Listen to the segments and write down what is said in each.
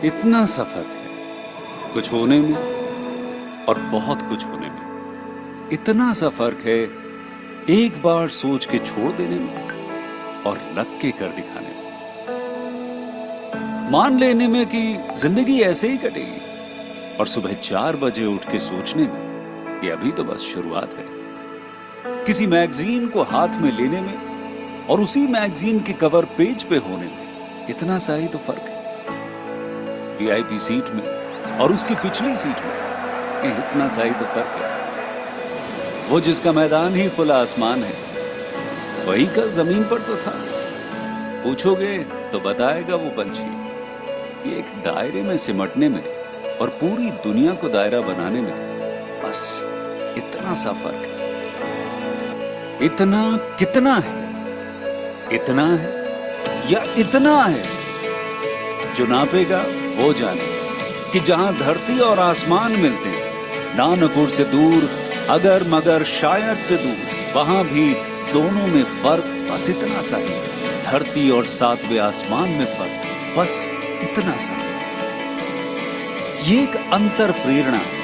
इतना सफर है कुछ होने में और बहुत कुछ होने में। इतना सा फर्क है एक बार सोच के छोड़ देने में और लग के कर दिखाने में। मान लेने में कि जिंदगी ऐसे ही कटेगी और सुबह 4 बजे उठ के सोचने में कि अभी तो बस शुरुआत है। किसी मैगजीन को हाथ में लेने में और उसी मैगजीन के कवर पेज पे होने में इतना सा ही तो फर्क है। वीआईपी सीट में और उसकी पिछली सीट में इतना सा ही तो फर्क है। वो जिसका मैदान ही खुला आसमान है वही कल जमीन पर तो था। पूछोगे तो बताएगा वो पंछी कि एक दायरे में सिमटने में और पूरी दुनिया को दायरा बनाने में बस इतना सा फर्क है। इतना कितना है? इतना है या इतना है? जो नापेगा वो जाने कि जहां धरती और आसमान मिलते हैं, नानकुर से दूर, अगर मगर शायद से दूर, वहां भी दोनों में फर्क बस इतना सा है। धरती और 7वें आसमान में फर्क बस इतना सा है। ये एक अंतर प्रेरणा है।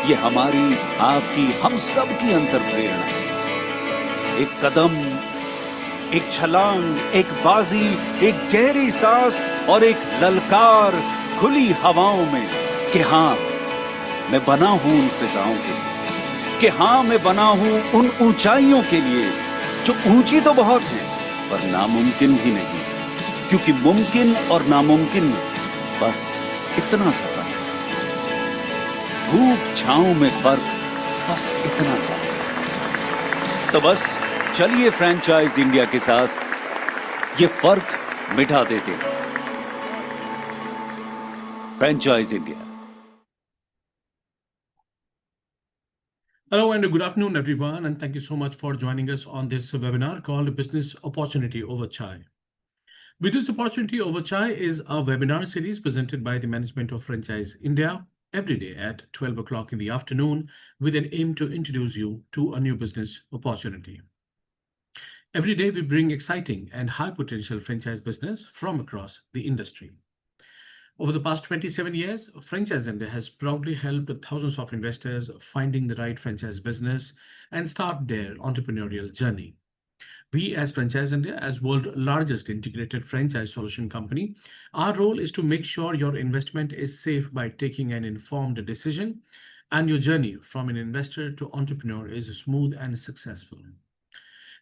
ये हमारी, आपकी, हम सब की अंतर प्रेरणा है। एक कदम, एक छलांग, एक बाजी, एक गहरी सांस और एक ललकार खुली हवाओं में कि हाँ मैं बना हूं उन फिजाओं के लिए, कि हाँ मैं बना हूं उन ऊंचाइयों के लिए जो ऊंची तो बहुत है पर नामुमकिन भी नहीं, क्योंकि मुमकिन और नामुमकिन में बस इतना सा फर्क है। धूप छांव में फर्क बस इतना सा। तो बस चलिए फ्रेंचाइज इंडिया के साथ ये फर्क मिटा देते हैं। Franchise India. Hello and good afternoon, everyone, and thank you so much for joining us on this webinar called Business Opportunity Over Chai. Business Opportunity Over Chai is a webinar series presented by the management of Franchise India every day at 12 o'clock in the afternoon with an aim to introduce you to a new business opportunity. Every day, we bring exciting and high potential franchise business from across the industry. Over the past 27 years, Franchise India has proudly helped thousands of investors finding the right franchise business and start their entrepreneurial journey. We, as Franchise India, as world's largest integrated franchise solution company, our role is to make sure your investment is safe by taking an informed decision and your journey from an investor to entrepreneur is smooth and successful.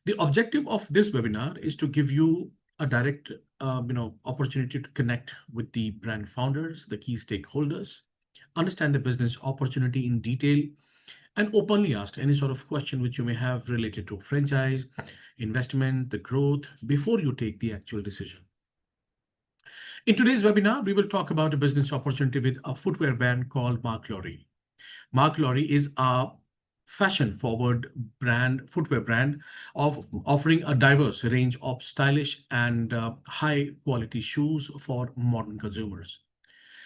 The objective of this webinar is to give you a direct opportunity to connect with the brand founders, the key stakeholders, understand the business opportunity in detail, and openly ask any sort of question which you may have related to franchise, investment, the growth, before you take the actual decision. In today's webinar, we will talk about a business opportunity with a footwear brand called Marc. Marc is a fashion-forward brand, footwear brand of offering a diverse range of stylish and high-quality shoes for modern consumers.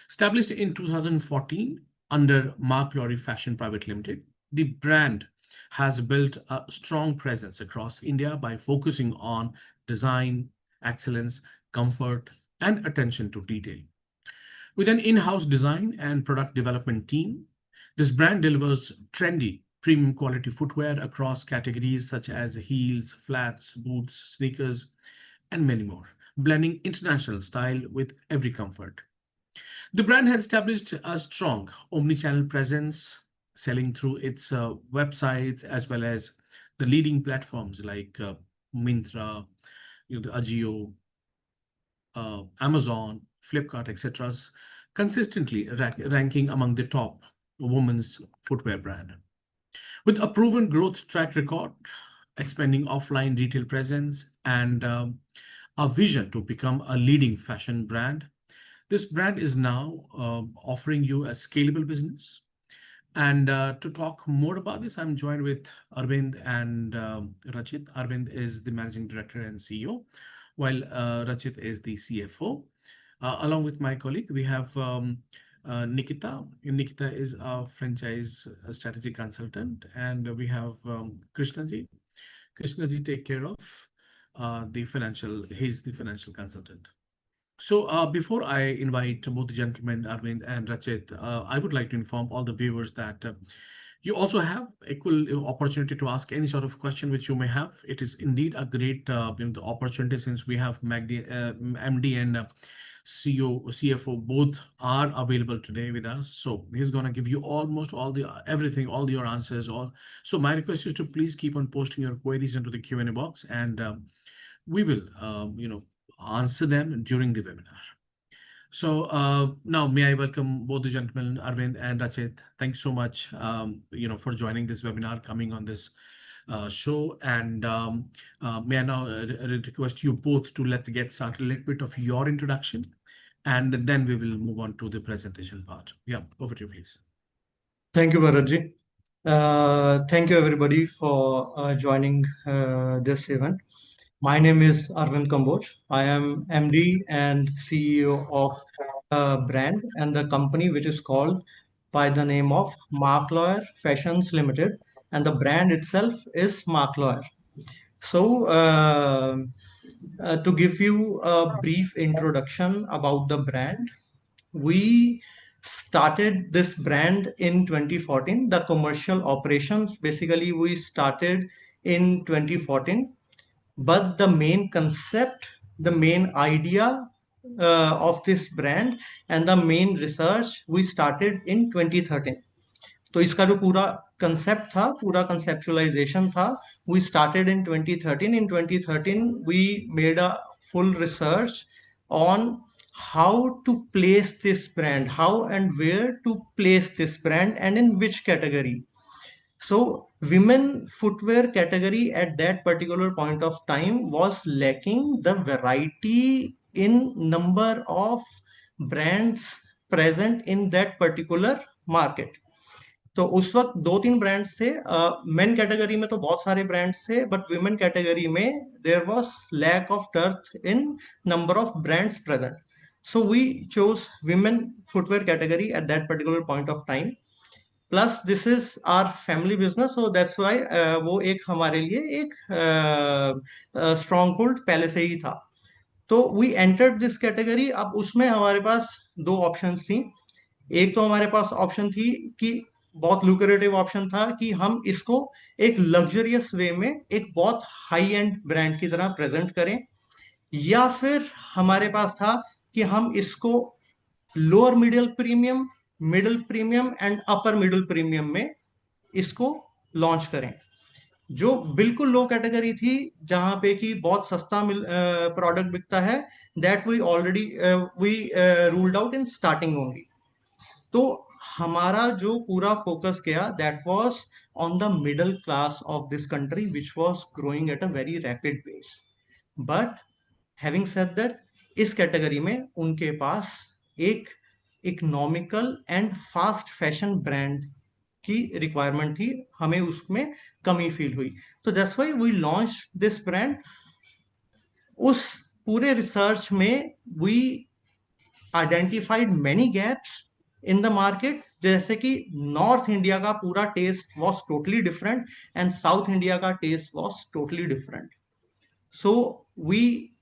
Established in 2014 under Marc Fashion Private Limited, the brand has built a strong presence across India by focusing on design, excellence, comfort, and attention to detail. With an in-house design and product development team, this brand delivers trendy, premium quality footwear across categories such as heels, flats, boots, sneakers, and many more, blending international style with every comfort. The brand has established a strong omnichannel presence, selling through its websites as well as the leading platforms like Myntra, the Ajio, Amazon, Flipkart, etc., consistently ranking among the top women's footwear brand. With a proven growth track record, expanding offline retail presence, and a vision to become a leading fashion brand, this brand is now offering you a scalable business. And to talk more about this, I'm joined with Arvind and Rachit. Arvind is the Managing Director and CEO, while Rachit is the CFO. Along with my colleague, we have Nikita. Nikita is a franchise strategy consultant, and we have Krishnaji. Krishnaji take care of he's the financial consultant. So before I invite both the gentlemen, Arvind and Rachit, I would like to inform all the viewers that you also have equal opportunity to ask any sort of question which you may have. It is indeed a great the opportunity, since we have MD and CEO, CFO both are available today with us. So he's gonna give you almost all the everything, all your answers. All so my request is to please keep on posting your queries into the Q&A box, and we will answer them during the webinar. So now may I welcome both the gentlemen, Arvind and Rachit. Thanks so much, for joining this webinar, coming on this show. And may I now request you both to let's get started, a little bit of your introduction, and then we will move on to the presentation part. Yeah, over to you, please. Thank you, Bharatji. Thank you, everybody, for joining this event. My name is Arvind Kamboj. I am MD and CEO of a brand and the company which is called by the name of Marc Loire Fashions Limited, and the brand itself is Marc Loire. So, to give you a brief introduction about the brand, we started this brand in 2014. The commercial operations basically we started in 2014, but the main concept, the main idea of this brand and the main research we started in 2013. तो इसका जो पूरा concept था, पूरा conceptualisation था, we started in 2013. In 2013 we made a full research on how to place this brand, how and where to place this brand, and in which category. So women footwear category at that particular point of time was lacking the variety in number of brands present in that particular market. तो उस वक्त 2-3 brands थे. Main category में तो बहुत सारे brands थे, but women category में there was lack of dearth in number of brands present. So we chose women footwear category at that particular point of time. Plus this is our family business, so that's why वो एक हमारे लिए एक strong hold पहले से ही था. तो we entered this category. अब उसमें हमारे पास दो ऑप्शंस थी. एक तो हमारे पास ऑप्शन थी कि बहुत लुक्रेटिव ऑप्शन था कि हम इसको एक लग्जरियस वे में एक बहुत हाई एंड ब्रांड की तरह प्रेजेंट करें, या फिर हमारे पास था कि हम इसको lower middle premium and upper middle premium में इसको लॉन्च करें. जो बिल्कुल लो कैटेगरी थी, जहां पे कि बहुत सस्ता प्रोडक्ट बिकता है, that we already we ruled out in starting only. तो हमारा जो पूरा फोकस किया, that was on the middle class of this country which was growing at a very rapid pace. But having said that, इस category में उनके पास एक economical and fast fashion brand की रिक्वायरमेंट थी. हमें उसमें कमी फील हुई. तो that's why we launch this brand. उस पूरे रिसर्च में we identified many gaps in the market. जैसे कि नॉर्थ इंडिया का पूरा taste was totally different and south India का taste was totally different. So we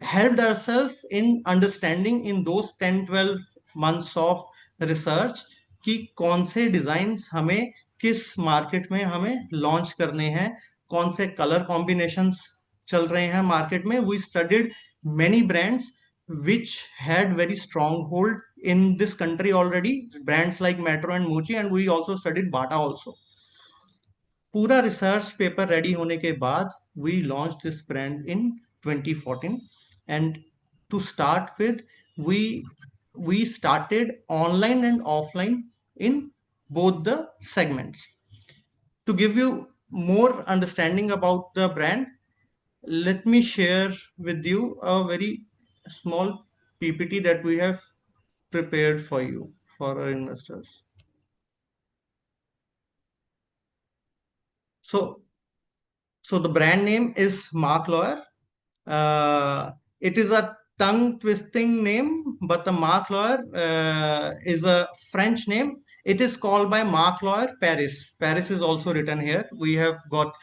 helped ourselves in understanding in those 10-12 months of research कि कौन से designs हमें किस मार्केट में हमें लॉन्च करने हैं, कौन से कलर कॉम्बिनेशंस चल रहे हैं मार्केट में. We studied many brands which had very strong hold in this country already, brands like Metro and Muji, and we also studied Bata also. पूरा रिसर्च पेपर रेडी होने के बाद we launch this brand in 2014. And to start with, we started online and offline in both the segments. To give you more understanding about the brand, let me share with you a very small PPT that we have prepared for you, for our investors. So the brand name is Marc Loire. It is a tongue-twisting name, but the Marc Loire is a French name. It is called by Marc Loire Paris. Paris is also written here. We have got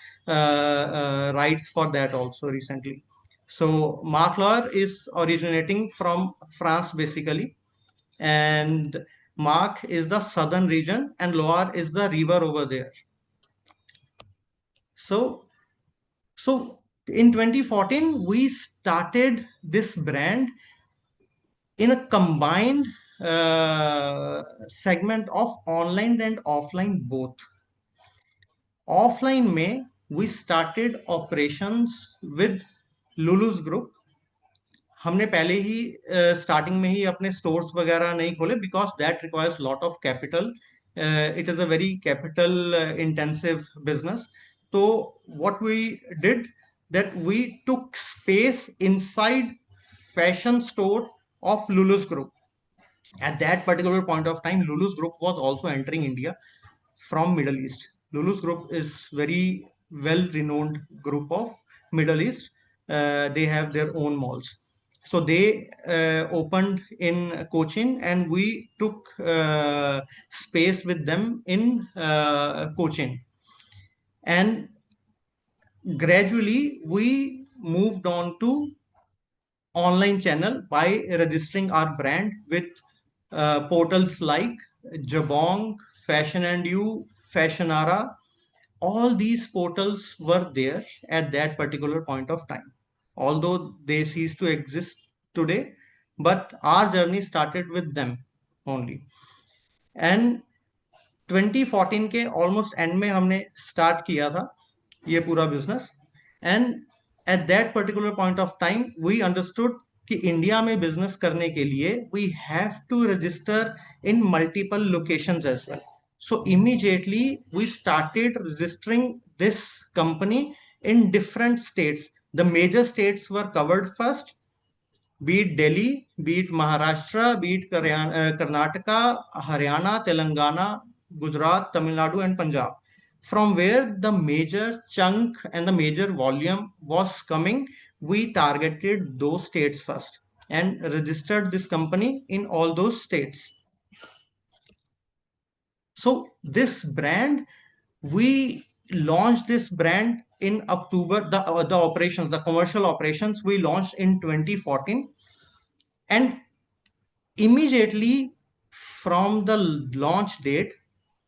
rights for that also recently. So Marc Loire is originating from France basically, and Marc is the southern region and Loire is the river over there. So in 2014 we started this brand in a combined segment of online and offline both. Offline में we started operations with Lulu's group. हमने पहले ही starting में ही अपने stores वगैरह नहीं खोले because that requires lot of capital. It is a very capital intensive business. तो what we did that we took space inside fashion store of Lulu's group. At that particular point of time, Lulu's group was also entering India from Middle East. Lulu's group is very well renowned group of Middle East. They have their own malls. So they opened in Cochin and we took space with them in Cochin. And gradually we moved on to online channel by registering our brand with portals like Jabong, Fashion and You, Fashionara. All these portals were there at that particular point of time, although they ceased to exist today, but our journey started with them only. And 2014 के almost and में हमने start किया था ये पूरा business. And at that particular point of time we understood कि India में business करने के लिए we have to register in multiple locations as well. So immediately we started registering this company in different states. The major states were covered first, be it Delhi, be it Maharashtra, be it Karnataka, Haryana, Telangana, Gujarat, Tamil Nadu, and Punjab. From where the major chunk and the major volume was coming, we targeted those states first and registered this company in all those states. So this brand, we launched this brand in October. The operations, the commercial operations, we launched in 2014, and immediately from the launch date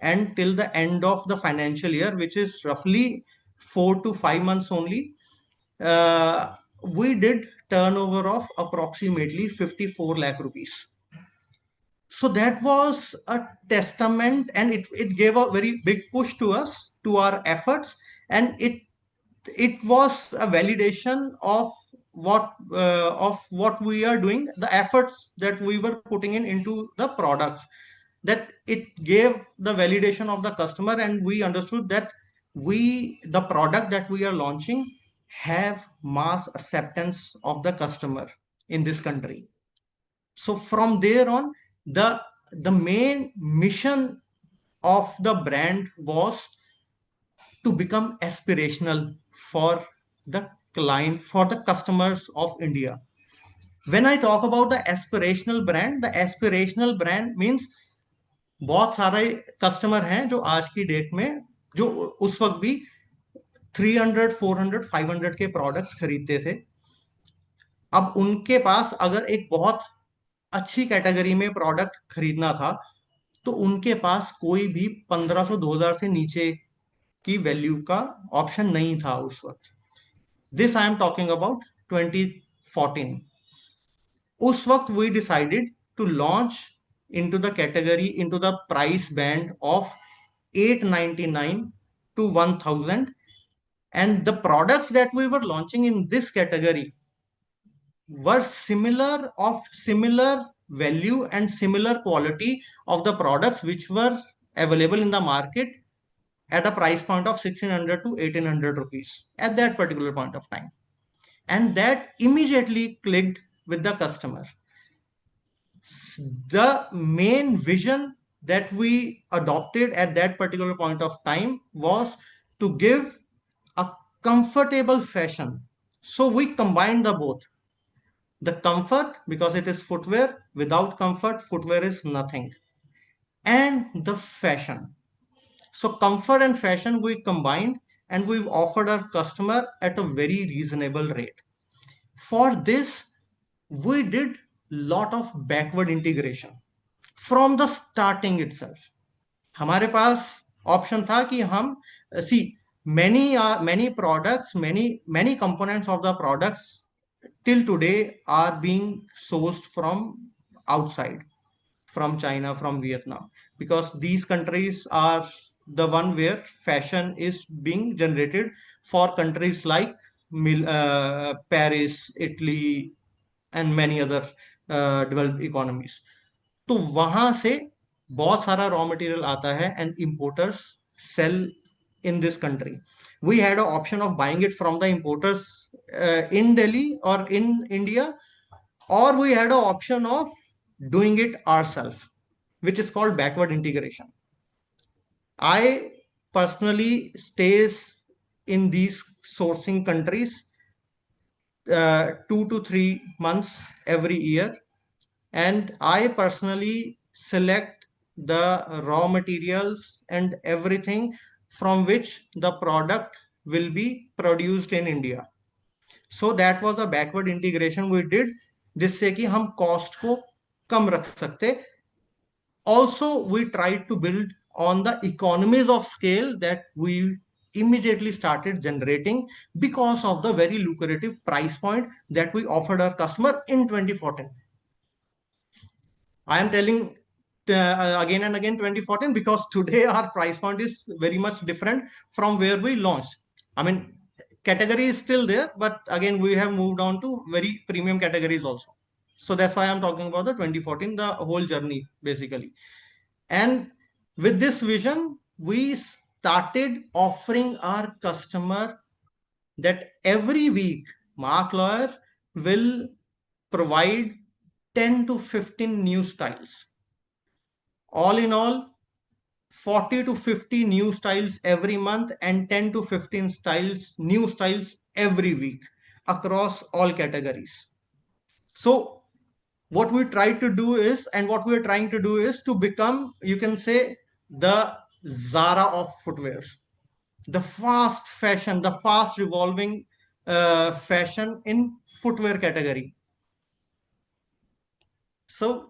and till the end of the financial year, which is roughly 4 to 5 months only, we did turnover of approximately 54 lakh rupees. So that was a testament, and it gave a very big push to us, to our efforts, and it was a validation of what we are doing, the efforts that we were putting in into the products, that it gave the validation of the customer, and we understood that the product that we are launching have mass acceptance of the customer in this country. So from there on, the main mission of the brand was to become aspirational for the client, for the customers of India. When I talk about the aspirational brand means बहुत सारे customer हैं जो आज की date में, जो उस वक्त भी 300, 400, 500 के प्रोडक्ट्स खरीदते थे. अब उनके पास अगर एक बहुत अच्छी कैटेगरी में प्रोडक्ट खरीदना था तो उनके पास कोई भी 1500, 2000 से नीचे की वैल्यू का ऑप्शन नहीं था उस वक्त. This I am talking about 2014. उस वक्त we decided to launch into the category, into the price band of 899 to 1000, and the products that we were launching in this category were similar value and similar quality of the products which were available in the market at a price point of 1600 to 1800 rupees at that particular point of time. And that immediately clicked with the customer. The main vision that we adopted at that particular point of time was to give a comfortable fashion. So we combined the both. The comfort, because it is footwear. Without comfort, footwear is nothing. And the fashion. So comfort and fashion we combined, and we've offered our customer at a very reasonable rate. For this, we did lot of backward integration from the starting itself. हमारे पास option था कि हम सी many products, many components of the products till today are being sourced from outside, from China, from Vietnam, because these countries are the one where fashion is being generated for countries like Paris, Italy, and many other developed economies. तो वहां से बहुत सारा raw material आता है and importers sell in this country. We had an option of buying it from the importers in Delhi or in India, or we had an option of doing it ourselves, which is called backward integration. I personally stays in these sourcing countries 2 to 3 months every year, and I personally select the raw materials and everything from which the product will be produced in India. So that was a backward integration we did, जिससे कि हम cost को कम रख सकते. Also, we tried to build on the economies of scale that we immediately started generating because of the very lucrative price point that we offered our customer in 2014. I am telling again and again 2014 because today our price point is very much different from where we launched. I mean, category is still there, but again we have moved on to very premium categories also. So that's why I'm talking about the 2014, the whole journey basically. And with this vision, we started offering our customer that every week Marc Loire will provide 10 to 15 new styles. All in all, 40 to 50 new styles every month and 10 to 15 new styles every week across all categories. So what we try to do is, and what we are trying to do is to become, you can say, the Zara of footwear, the fast fashion, the fast revolving fashion in footwear category. So,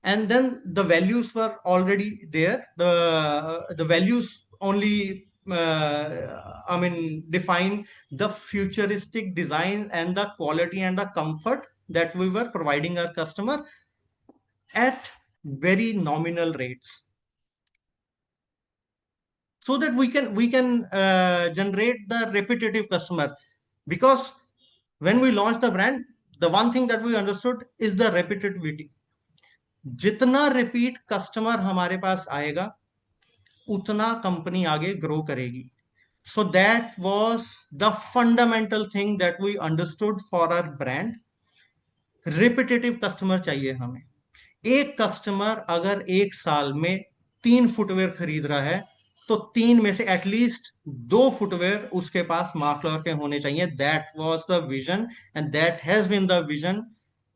and then the values were already there. The values only I mean define the futuristic design and the quality and the comfort that we were providing our customer at very nominal rates, so that we can generate the repetitive customer. Because when we launched the brand, the one thing that we understood is the repetitivity. जितना repeat customer हमारे पास आएगा उतना company आगे grow करेगी. So that was the fundamental thing that we understood for our brand. Repetitive customer चाहिए हमें. एक customer अगर एक साल में 3 फुटवेयर खरीद रहा है तो 3 में से एटलीस्ट 2 फुटवेयर उसके पास मार्क लॉयर के होने चाहिए. That was the vision and that has been the vision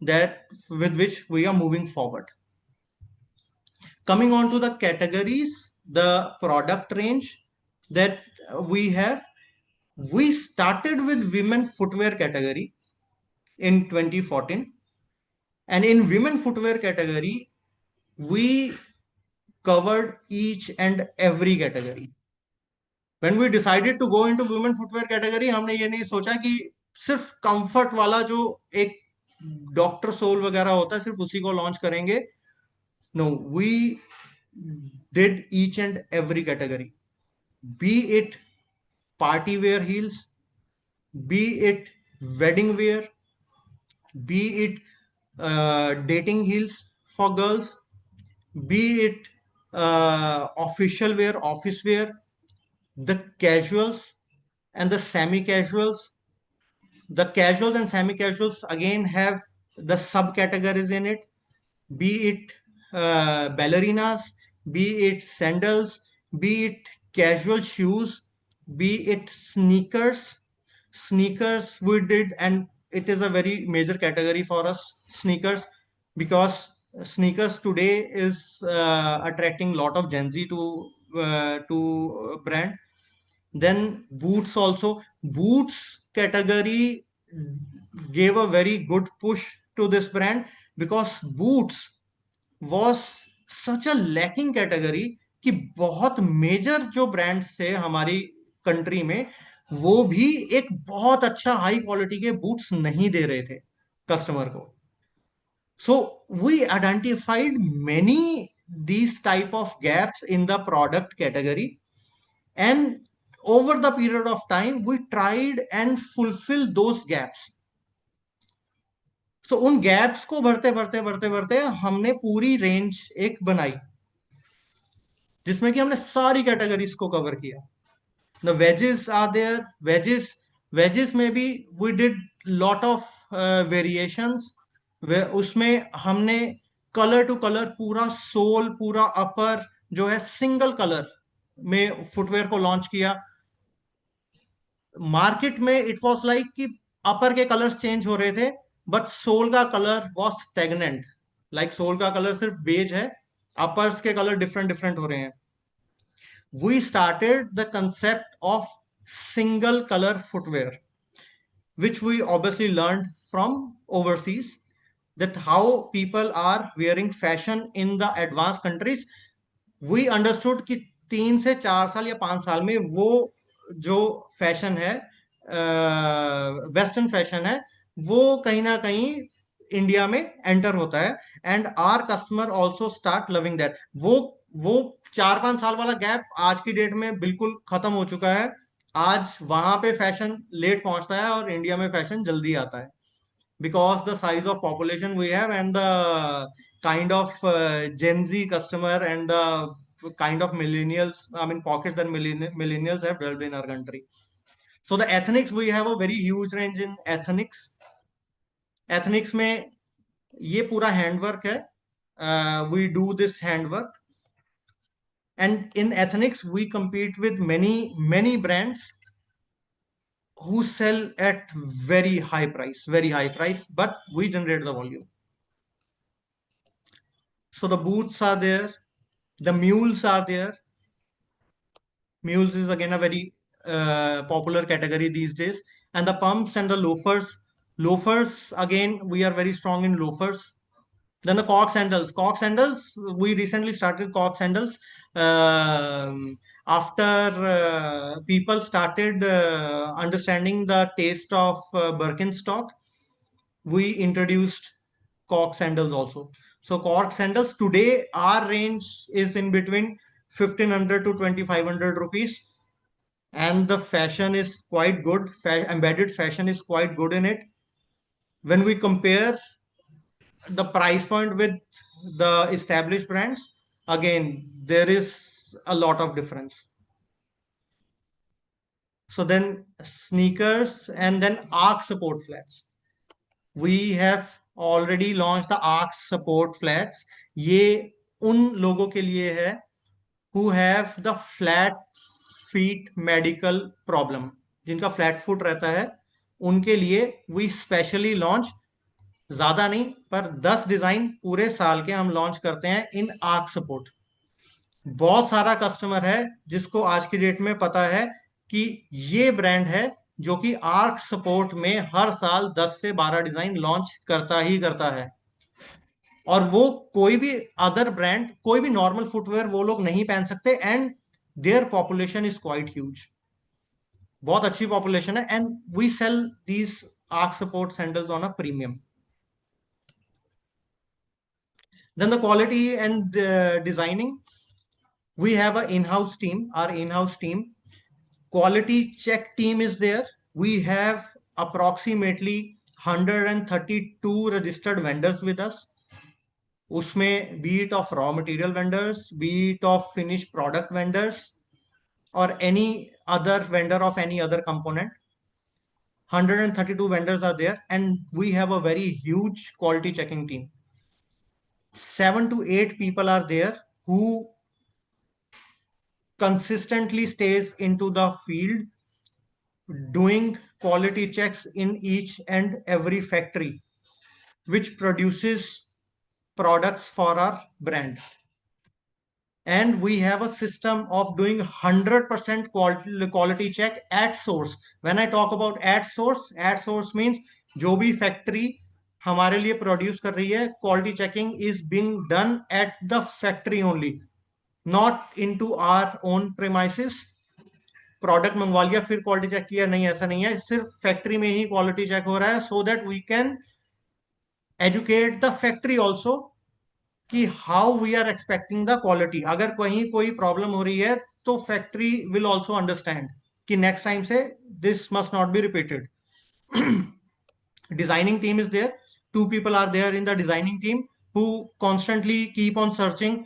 that with which we are moving forward. Coming on to the categories, the product range that we have, we started with women footwear category in 2014, and in women footwear category we covered each and every category. When we decided to go into women footwear category, हमने ये नहीं सोचा कि सिर्फ comfort वाला जो एक doctor soul वगैरह होता है सिर्फ उसी को लॉन्च करेंगे. No, we did each and every category, be it party wear heels, be it wedding wear, be it dating heels for girls, be it official wear, office wear, the casuals and the semi-casuals. The casuals and semi-casuals again have the subcategories in it, be it ballerinas, be it sandals, be it casual shoes, be it sneakers. Sneakers we did, and it is a very major category for us, sneakers, because sneakers today is attracting a lot of Gen Z to brand. Then boots also. Boots category gave a very good push to this brand because boots was such a lacking category कि बहुत major जो brands थे हमारी country में वो भी एक बहुत अच्छा हाई क्वालिटी के बूट्स नहीं दे रहे थे कस्टमर को. So we identified many these type of gaps in the product category, and over the period of time we tried and fulfill those gaps. So उन gaps को भरते भरते भरते भरते हमने पूरी रेंज एक बनाई जिसमें कि हमने सारी कैटेगरीज को कवर किया. The wedges are there. Wedges में भी we did lot of variations. उसमें हमने कलर टू कलर पूरा सोल पूरा अपर जो है सिंगल कलर में फुटवेयर को लॉन्च किया. मार्केट में इट वाज लाइक कि अपर के कलर्स चेंज हो रहे थे बट सोल का colour was stagnant. Like sole का कलर सिर्फ बेज है, अपर्स के कलर डिफरेंट डिफरेंट हो रहे हैं. We started the concept of single color footwear, which we obviously learned from overseas, that how people are wearing fashion in the advanced countries. We understood कि 3 से 4 साल या 5 साल में वो जो फैशन है वेस्टर्न फैशन है वो कहीं ना कहीं इंडिया में एंटर होता है and our customer also start loving that. वो 4-5 साल वाला गैप आज की डेट में बिल्कुल खत्म हो चुका है. आज वहां पे फैशन लेट पहुंचता है और इंडिया में फैशन जल्दी आता है because the size of population we have and the kind of Gen Z customer and the kind of millennials, I mean pockets that millennials have developed in our country. So the ethnics, we have a very huge range in ethnics. Ethnics में ये पूरा handwork है. We do this handwork. And in ethnics, we compete with many brands who sell at very high price, but we generate the volume. So the boots are there, the mules are there. Mules is again a very popular category these days. And the pumps and the loafers. Loafers, again, we are very strong in loafers. Then the cork sandals. Cork sandals, we recently started cork sandals. After people started understanding the taste of Birkenstock, we introduced cork sandals also. So cork sandals today, our range is in between 1500 to 2500 rupees, and the fashion is quite good. Embedded fashion is quite good in it. When we compare the price point with the established brands, again there is a lot of difference. So then sneakers and then arc support flats. We have already launched the arc support flats. ये उन लोगों के लिए है who have the flat feet medical problem, जिनका flat foot रहता है उनके लिए we specially launch, ज्यादा नहीं पर 10 डिजाइन पूरे साल के हम लॉन्च करते हैं इन आर्क सपोर्ट. बहुत सारा कस्टमर है जिसको आज की डेट में पता है कि ये ब्रांड है जो कि आर्क सपोर्ट में हर साल 10 से 12 डिजाइन लॉन्च करता ही करता है. और वो कोई भी अदर ब्रांड कोई भी नॉर्मल फुटवेयर वो लोग नहीं पहन सकते and their population is quite huge. बहुत अच्छी पॉपुलेशन है and we sell these arch support sandals on a premium. Then the quality and designing, we have an in-house team. Our in-house team quality check team is there. We have approximately 132 registered vendors with us. उसमें be it of raw material vendors, be it of finished product vendors, or any other vendor of any other component. 132 vendors are there and we have a very huge quality checking team. 7 to 8 people are there who consistently stays into the field doing quality checks in each and every factory which produces products for our brand. And we have a system of doing 100% quality check at source. When I talk about at source means जो भी factory हमारे लिए produce कर रही है, quality checking is being done at the factory only, not into our own premises. Product मंगवा लिया फिर क्वालिटी चेक किया, नहीं, ऐसा नहीं है, सिर्फ फैक्ट्री में ही क्वालिटी चेक हो रहा है, so that we can educate the factory also कि how we are expecting the quality. अगर कहीं कोई प्रॉब्लम हो रही है तो फैक्ट्री विल ऑल्सो अंडरस्टैंड कि नेक्स्ट टाइम से this must not be repeated. Designing team is there. Two people are there in the designing team who constantly keep on searching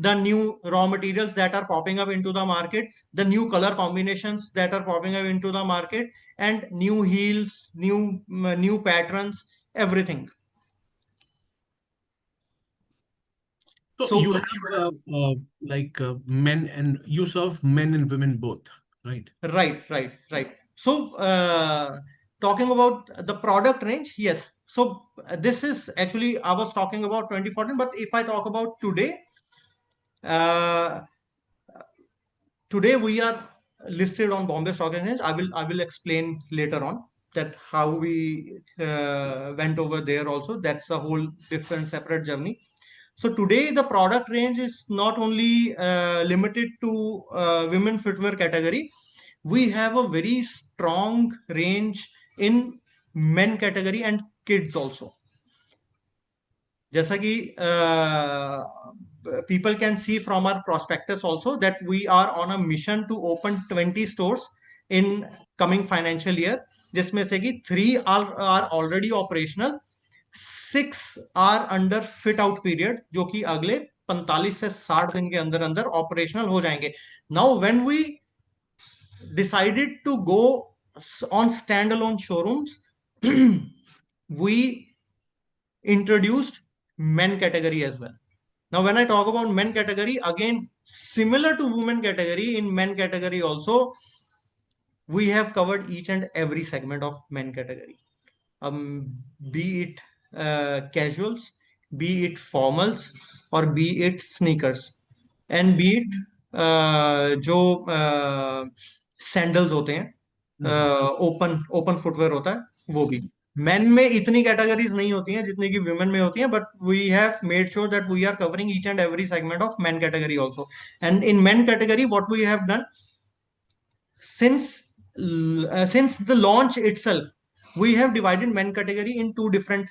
the new raw materials that are popping up into the market, the new color combinations that are popping up into the market, and new heels, new patterns, everything. So So you have men, and you serve men and women both, right? right. So talking about the product range, yes. So this is actually, I was talking about 2014, but if I talk about today, uh, today we are listed on Bombay Stock Exchange. I will explain later on that how we went over there also. That's a whole different separate journey. So today the product range is not only limited to women footwear category. We have a very strong range in men category and kids also. जैसा कि people can see from our prospectus also that we are on a mission to open 20 stores in coming financial year, जिसमें से कि 3 are already operational, 6 are under fit out period, जो कि अगले 45 से 60 दिन के अंदर अंदर ऑपरेशनल हो जाएंगे. Now when we decided to go on standalone showrooms, we introduced men category as well. Now, when I talk about men category, again, similar to women category, in men category also, we have covered each and every segment of men category. Be it casuals, be it formals, or be it sneakers, and be it जो sandals होते हैं, open footwear होता है वो भी. Main में इतनी categories नहीं होती हैं जितनी कि वुमेन में होती हैं, but we have made sure that we are covering each and every segment of men category also. And in men category what we have done since the launch itself, we have divided men category in two different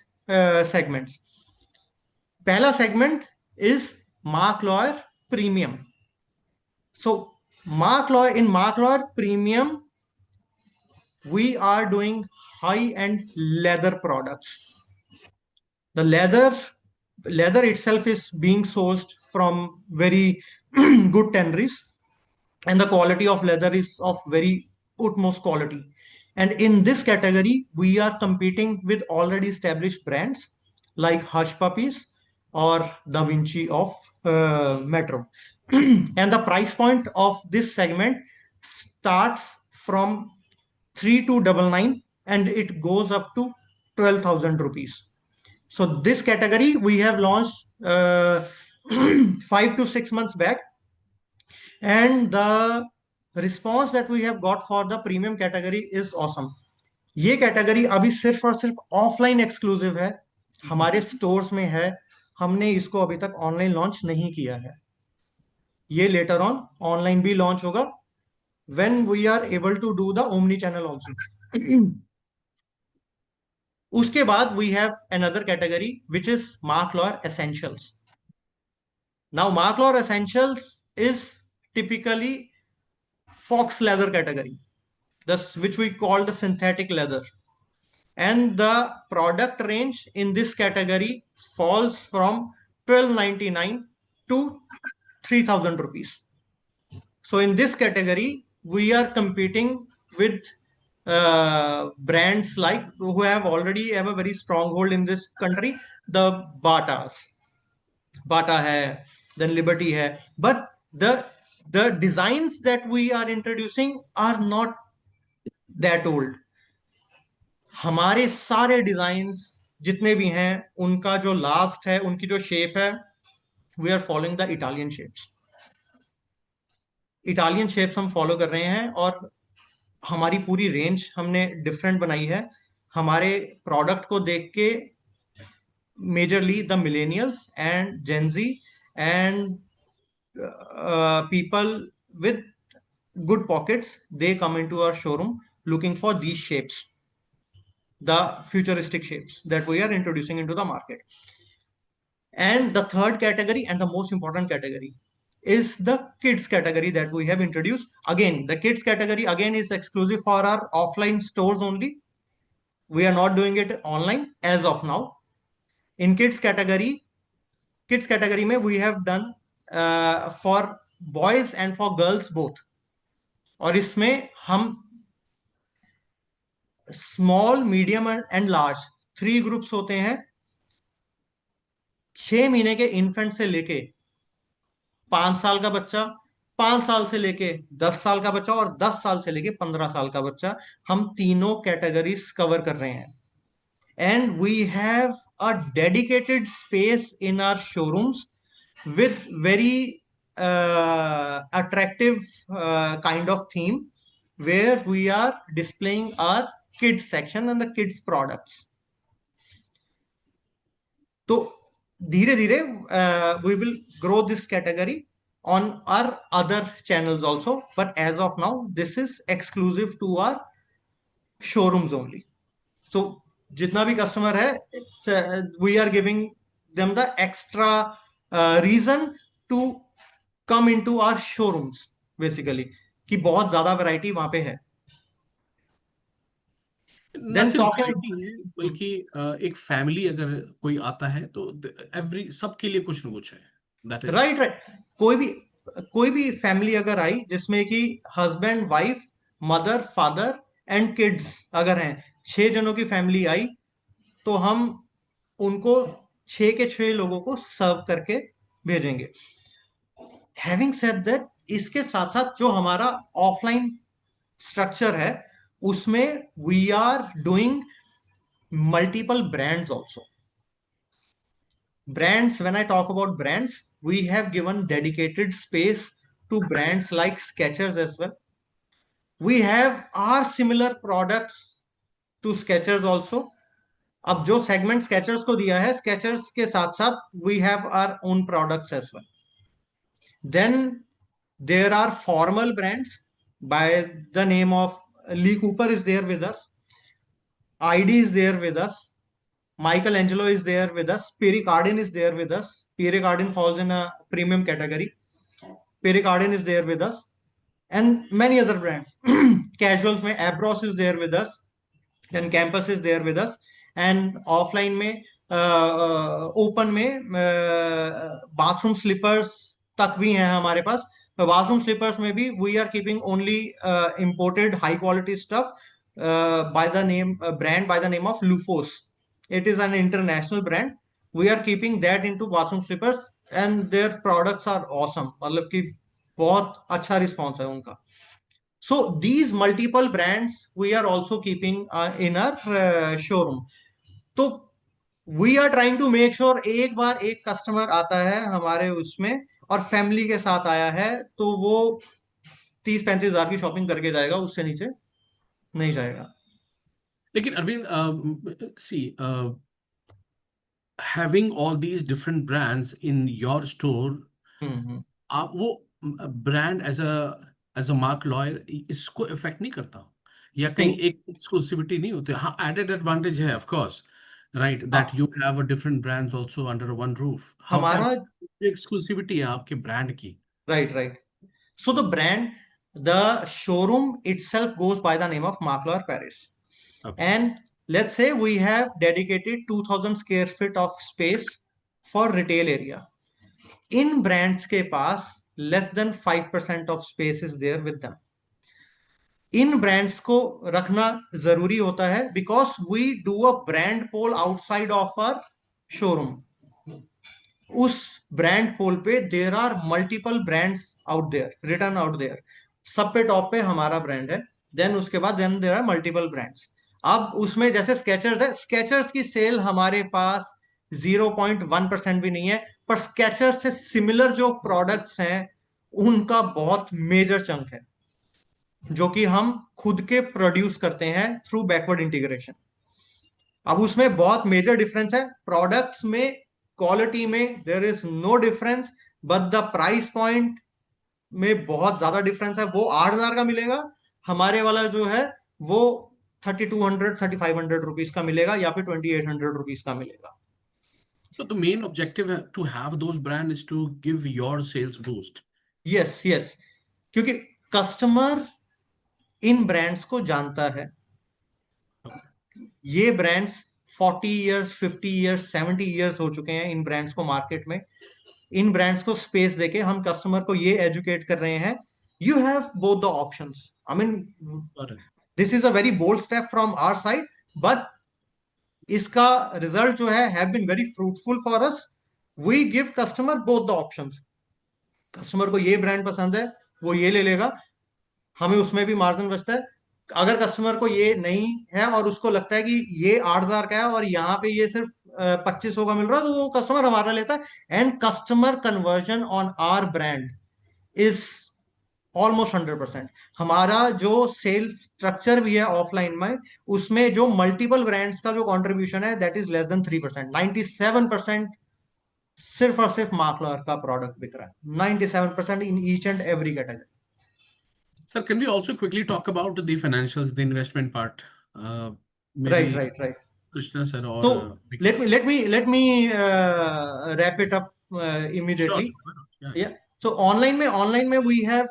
segments. पहला segment is Marc Loire Premium. So in Marc Loire Premium, we are doing high-end leather products. The leather itself is being sourced from very good tanneries, and the quality of leather is of very utmost quality. And in this category, we are competing with already established brands like Hush Puppies or Da Vinci of Metro. And the price point of this segment starts from 3299 and it goes up to 12,000 rupees. So this category we have launched 5 to 6 months back, and the response that we have got for the premium category is awesome. ये category अभी सिर्फ और सिर्फ offline exclusive है, हमारे stores में है, हमने इसको अभी तक ऑनलाइन लॉन्च नहीं किया है. ये लेटर ऑन ऑनलाइन भी लॉन्च होगा when we are able to do the omni-channel also. उसके बाद we have another category which is Marc Loire Essentials. Now Marc Loire Essentials is typically fox leather category, which we call the synthetic leather. And the product range in this category falls from 1299 to 3000 rupees. So in this category, we are competing with brands like who have already have a very stronghold in this country, the Bata hai, then Liberty hai, but the designs that we are introducing are not that old. हमारे सारे designs जितने भी हैं उनका जो last है, उनकी जो शेप है, we are following the Italian shapes. Italian shapes हम फॉलो कर रहे हैं और हमारी पूरी रेंज हमने डिफरेंट बनाई है. हमारे प्रोडक्ट को देख के majorly the millennials and Gen Z and people with good pockets, they come into our showroom looking for these shapes, the futuristic shapes that we are introducing into the market. And the third category and the most important category is the kids category that we have introduced. Again, the kids category again is exclusive for our offline stores only. We are not doing it online as of now. In kids category में we have done for boys and for girls both. और इसमें हम small, medium and large 3 groups होते हैं. 6 महीने के infant से लेके 5 साल का बच्चा, 5 साल से लेके 10 साल का बच्चा और 10 साल से लेके 15 साल का बच्चा, हम तीनों कैटेगरीज कवर कर रहे हैं. And we have a dedicated space in our showrooms with very attractive kind of theme where we are displaying our kids section and the kids products. तो धीरे धीरे we will grow this category on our other channels also, but as of now this is exclusive to our showrooms only. So जितना भी customer है, we are giving them the extra reason to come into our showrooms basically, कि बहुत ज्यादा variety वहां पे है. न Then सिर्फ talking, वैरायटी है, बल्कि एक फैमिली अगर कोई आता है तो एवरी सबके लिए कुछ न कुछ है. दैट इज राइट राइट, कोई भी फैमिली अगर आई जिसमें कि husband, wife, mother, father and kids अगर हैं, 6 जनों की फैमिली आई, तो हम उनको 6 के 6 लोगों को सर्व करके भेजेंगे. हैविंग सेड दैट, इसके साथ साथ जो हमारा ऑफलाइन स्ट्रक्चर है उसमें we are doing multiple brands also. Brands, when I talk about brands, we have given dedicated space to brands like Skechers as well. We have our similar products to Skechers also. अब जो segment Skechers को दिया है, Skechers के साथ साथ we have our own products as well. Then there are formal brands by the name of Lee Cooper is there with us, ID is there with us, Michelangelo is there with us, Pericardin is there with us. Pericardin falls in a premium category. Pericardin is there with us, and many other brands. Casuals में Abros is there with us, then Campus is there with us, and offline में open में bathroom slippers तक भी हैं हमारे पास. Bathroom slippers में भी we are keeping only imported high quality stuff by the name brand by the name of Lufos. It is an international brand. We are keeping that into bathroom slippers and their products are awesome. मतलब कि बहुत अच्छा response है उनका. So these multiple brands we are also keeping in our showroom. तो we are trying to make sure एक बार एक customer आता है हमारे उसमें और फैमिली के साथ आया है तो वो 30-35 हजार की शॉपिंग करके जाएगा, उससे नीचे नहीं जाएगा. लेकिन अरविंद, सी having all these different brands in your store, आप वो brand as a mark lawyer इसको इफेक्ट नहीं करता, या कहीं नहीं, एक एक्सक्लूसिविटी नहीं होती? हाँ, एडेड एडवांटेज है of course, right, that you have a different brands also under one roof. How हमारा एक्सक्लूसिविटी है आपके ब्रांड की? right. So the showroom itself goes by the name of Marc Paris. Okay. And let's say we have dedicated 2000 square feet of space for retail area. In brands के पास less than 5% of space is there with them. In brands को रखना जरूरी होता है because we do a brand poll outside of our showroom. उस brand pole पे there are multiple brands out there, return out there. सब पे top पे हमारा ब्रांड है, देन उसके बाद then there are multiple brands. अब उसमें जैसे स्केचर्स है, स्केचर्स की सेल हमारे पास 0.1% भी नहीं है, पर स्केचर्स से सिमिलर जो प्रोडक्ट्स हैं उनका बहुत मेजर चंक है जो कि हम खुद के प्रोड्यूस करते हैं थ्रू बैकवर्ड इंटीग्रेशन. अब उसमें बहुत मेजर डिफरेंस है, प्रोडक्ट्स में, क्वालिटी में there is no difference, but the price point में बहुत ज्यादा डिफरेंस है। वो 8,000 का मिलेगा, हमारे वाला जो है वो 3,200 3,500 रुपीज का मिलेगा, या फिर 2,800 रुपीज का मिलेगा। So the main objective to have those brand is to give your sales boost. Yes yes, क्योंकि कस्टमर इन ब्रांड्स को जानता है। Okay. ये ब्रांड्स 40 इयर्स, 50 इयर्स, 70 इयर्स हो चुके हैं इन ब्रांड्स को मार्केट में। इन ब्रांड्स को स्पेस देके हम कस्टमर को ये एजुकेट कर रहे हैं, you have both the options. I mean Got it. This is a very bold step from our side, but इसका रिजल्ट जो है have been very fruitful for us. We give customer both the options. Customer को ये brand पसंद है, वो ये ले लेगा, हमें उसमें भी मार्जिन बचता है। अगर कस्टमर को ये नहीं है और उसको लगता है कि ये 8,000 का है और यहाँ पे ये सिर्फ 2,500 का मिल रहा है, तो वो कस्टमर हमारा लेता है। And customer conversion on our brand is almost 100%। हमारा जो सेल्स स्ट्रक्चर भी है ऑफलाइन में, उसमें जो मल्टीपल ब्रांड्स का जो कंट्रीब्यूशन है दैट इज लेस देन 3%। 97% सिर्फ और सिर्फ मार्क लॉयर का प्रोडक्ट बिक रहा है, 97% in each and every category. Sir, can we also quickly talk about the financials, the investment part? Right Maybe right right. Krishna sir or So Vicky. let me wrap it up Sure, immediately. sure. Why not? Yeah, yeah. Yeah. So online में we have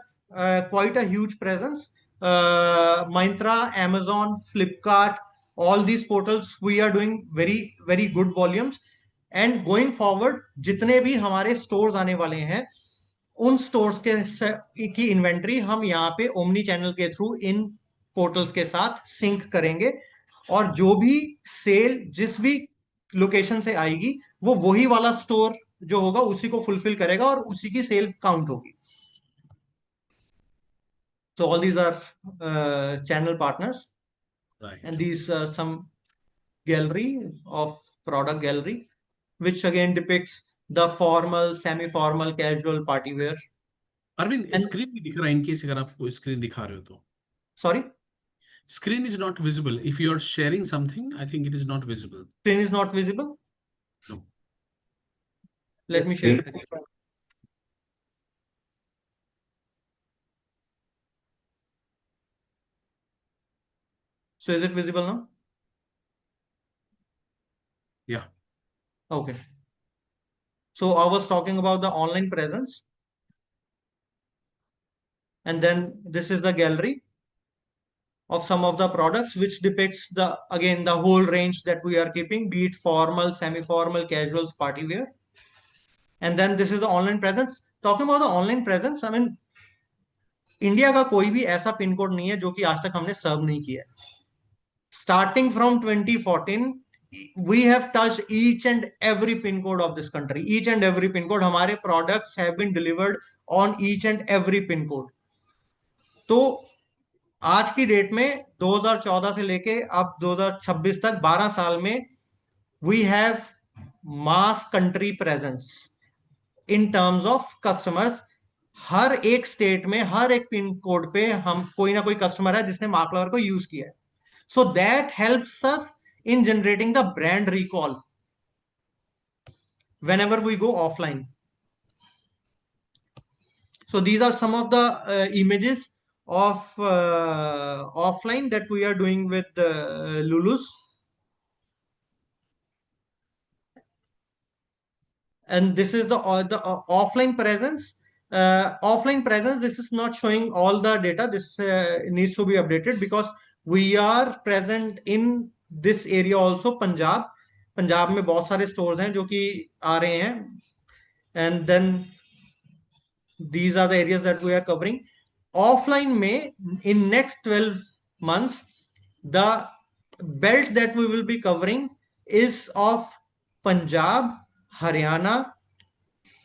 quite a huge presence. Myntra, Amazon, Flipkart, all these portals we are doing very very good volumes. And going forward जितने भी हमारे stores आने वाले हैं, उन stores की inventory हम यहाँ पे ओमनी चैनल के थ्रू इन पोर्टल्स के साथ सिंक करेंगे, और जो भी सेल जिस भी लोकेशन से आएगी वो वही वाला स्टोर जो होगा उसी को फुलफिल करेगा और उसी की सेल काउंट होगी। So all these are channel partners, Right. and these are some gallery of product gallery, which again depicts the formal, semi-formal, casual party wear. Arvind And screen भी दिख रहा है इन केस अगर आपको स्क्रीन दिखा रहे हो तो sorry, screen is not visible if you are sharing something. I think it is not visible. screen is not visible. No. Let me share it again. So is it visible now? Yeah. Okay. So I was talking about the online presence. And then this is the gallery of some of the products, which depicts the, again, the whole range that we are keeping, be it formal, semi-formal, casuals, party wear. And then this is the online presence. Talking about the online presence, I mean, India का कोई भी ऐसा pin code नहीं है जो कि आज तक हमने सर्व नहीं किया है। Starting from 2014, we have touched each and every pin code of this country. Each and every pin code, हमारे products have been delivered on each and every pin code. तो आज की डेट में 2014 से लेके अब 2026 तक 12 साल में we have mass country presence in terms of customers. हर एक स्टेट में हर एक पिन कोड पे हम कोई ना कोई कस्टमर है जिसने मार्क लॉयर को यूज किया है। So that helps us in generating the brand recall whenever we go offline. So these are some of the images of offline that we are doing with Lulus. And this is the offline presence. Offline presence, this is not showing all the data. This needs to be updated because we are present in this area also, Punjab. Punjab में बहुत सारे stores हैं जो कि आ रहे हैं, and then these are the areas that we are covering. Offline में in next 12 months, the belt that we will be covering is of Punjab, Haryana,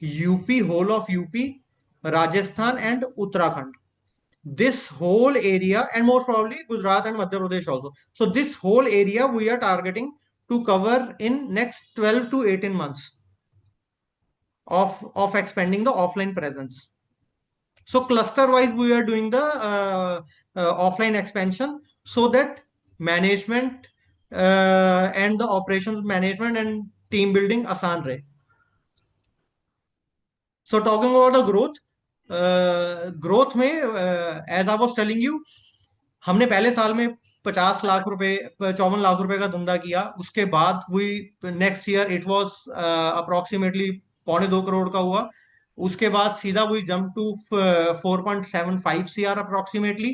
UP, whole of UP, Rajasthan and Uttarakhand. This whole area, and most probably Gujarat and Madhya Pradesh also. So this whole area we are targeting to cover in next 12 to 18 months of expanding the offline presence. So cluster wise we are doing the offline expansion so that management and the operations management and team building आसान रहे. So talking about the growth में as I was telling you, हमने पहले साल में 50 लाख रुपए 54 लाख रुपए का धंधा किया. उसके बाद next year it was approximately 2.25 crore का हुआ. उसके बाद सीधा we jump to 4.75 CR approximately.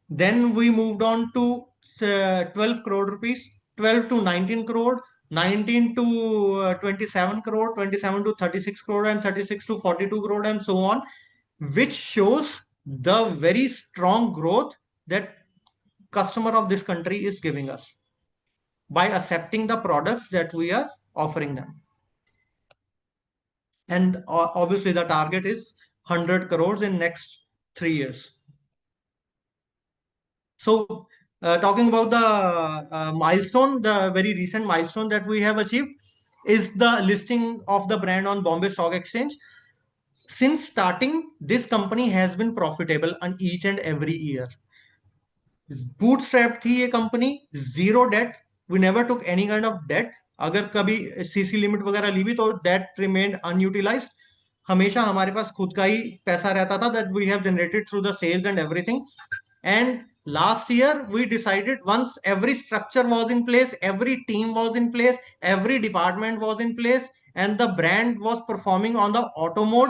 Then we moved on to 12 crore rupees, 12 to 19 crore, 19 to 27 crore, 27 to 36 crore, and 36 to 42 crore, and so on, which shows the very strong growth that customer of this country is giving us by accepting the products that we are offering them. And obviously the target is 100 crores in next 3 years. So talking about the milestone, the very recent milestone that we have achieved is the listing of the brand on Bombay Stock Exchange. Since starting, this company has been profitable on each and every year. Bootstrap थी ये company, zero debt. We never took any kind of debt. अगर कभी CC limit वगैरह ली भी तो that remained unutilized. हमेशा हमारे पास खुद का ही पैसा रहता था that we have generated through the sales and everything. And last year we decided, once every structure was in place, every team was in place, every department was in place, and the brand was performing on the auto mode.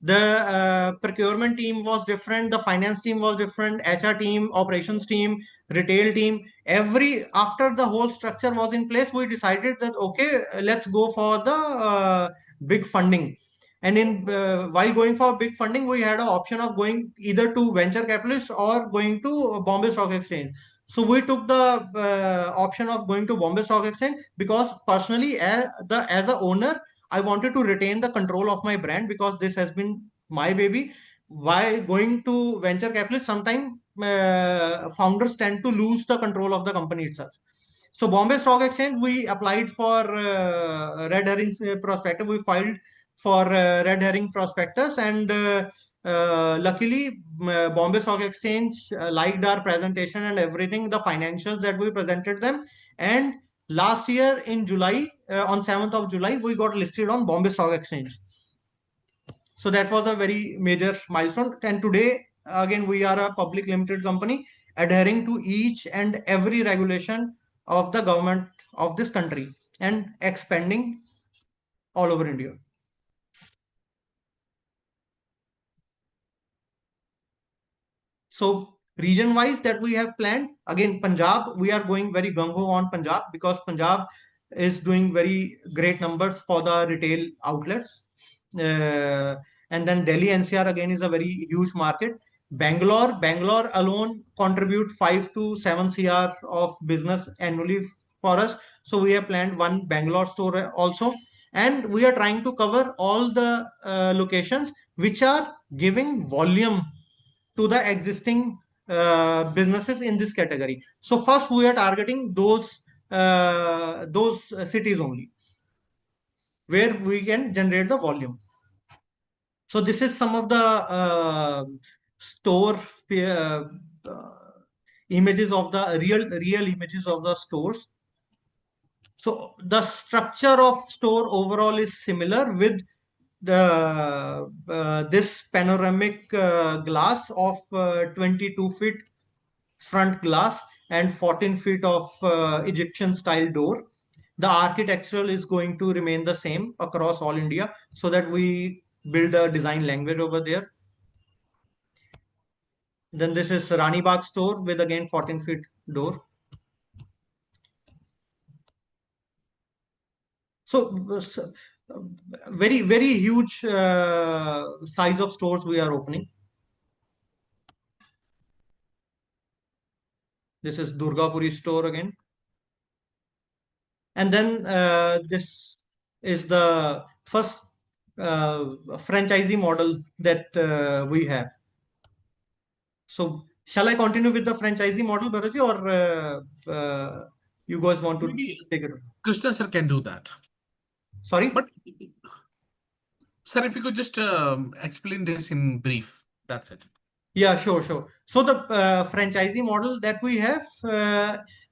The procurement team was different, the finance team was different, HR team, operations team, retail team, after the whole structure was in place, we decided that okay, let's go for the big funding. And while going for big funding, we had an option of going either to venture capitalists or going to Bombay Stock Exchange. So we took the option of going to Bombay Stock Exchange because personally, as an owner, I wanted to retain the control of my brand because this has been my baby. By going to venture capitalists, sometimes founders tend to lose the control of the company itself. So Bombay Stock Exchange, we applied for red herring prospectus. We filed for red herring prospectus, and luckily Bombay Stock Exchange liked our presentation and everything, the financials that we presented them. And last year in July, on 7th of July, we got listed on Bombay Stock Exchange. So that was a very major milestone. And today, again, we are a public limited company adhering to each and every regulation of the government of this country and expanding all over India. So region wise that we have planned, again, Punjab, we are going very gung-ho on Punjab because Punjab is doing very great numbers for the retail outlets. And then Delhi NCR again is a very huge market. Bangalore alone contribute 5 to 7 CR of business annually for us. So we have planned one Bangalore store also. And we are trying to cover all the locations which are giving volume to the existing businesses in this category. So first we are targeting those cities only where we can generate the volume. So this is some of the store images of the real images of the stores. So the structure of store overall is similar with this panoramic glass of 22 feet front glass and 14 feet of Egyptian style door. The architectural is going to remain the same across all India so that we build a design language over there. Then this is Rani Bagh store with again 14 feet door. So very, very huge size of stores we are opening. This is Durgapuri store again. And then this is the first franchisee model that we have. So shall I continue with the franchisee model, Bharaji, or you guys want to take it? Krishna sir can do that. Sorry? But sir, if you could just explain this in brief, that's it. Yeah, sure. So the franchisee model that we have,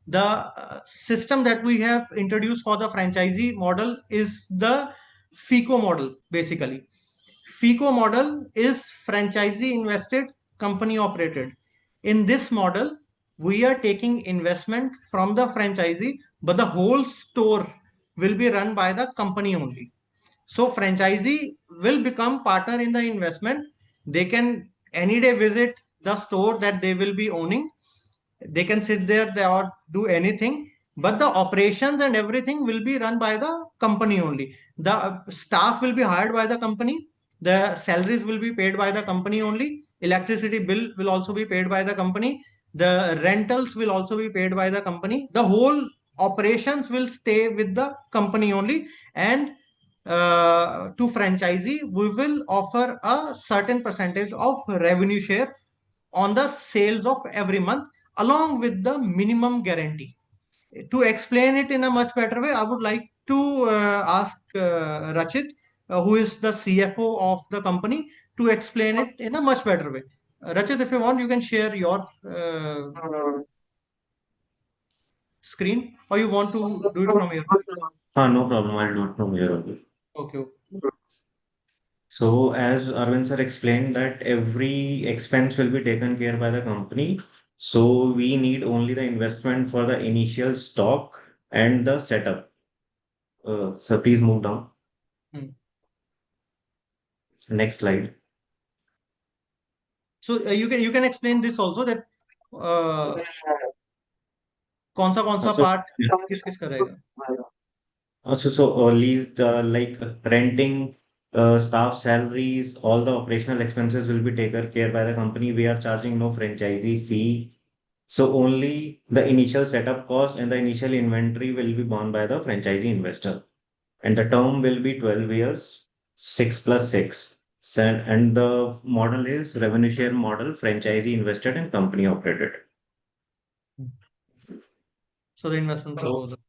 The system that we have introduced for the franchisee model is the FICO model, basically. FICO model is franchisee invested, company operated. In this model, we are taking investment from the franchisee, but the whole store will be run by the company only. So franchisee will become partner in the investment. They can any day visit the store that they will be owning. They can sit there or do anything, but the operations and everything will be run by the company only. The staff will be hired by the company. The salaries will be paid by the company only. Electricity bill will also be paid by the company. The rentals will also be paid by the company. The whole operations will stay with the company only. And to franchisee, we will offer a certain percentage of revenue share on the sales of every month along with the minimum guarantee. To explain it in a much better way, I would like to ask Rachit, who is the CFO of the company, to explain it in a much better way. Rachit, if you want, you can share your screen, or you want to do it from here. No problem. I'll do it from here only. Okay. So as Arvind sir explained that every expense will be taken care by the company. So we need only the investment for the initial stock and the setup. So please move down. Hmm. Next slide. So you can explain this also, that कौन सा So, part किस किस करेगा. lease, like renting, staff salaries, all the operational expenses will be taken care by the company. We are charging no franchisee fee. So only the initial setup cost and the initial inventory will be borne by the franchisee investor. And the term will be 12 years, 6 plus 6. And the model is revenue share model, franchisee invested and company operated. So the investment proposal.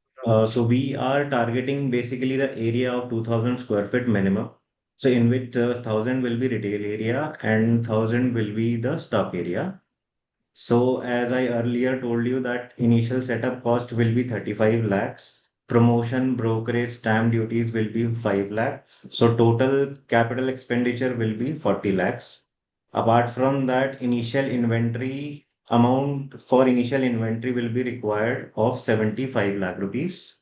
So we are targeting basically the area of 2000 square feet minimum. So in which 1000 will be retail area and 1000 will be the stock area. So as I earlier told you that initial setup cost will be 35 lakhs. Promotion, brokerage, stamp duties will be 5 lakh. So total capital expenditure will be 40 lakhs. Apart from that, initial inventory amount for initial inventory will be required of 75 lakh rupees.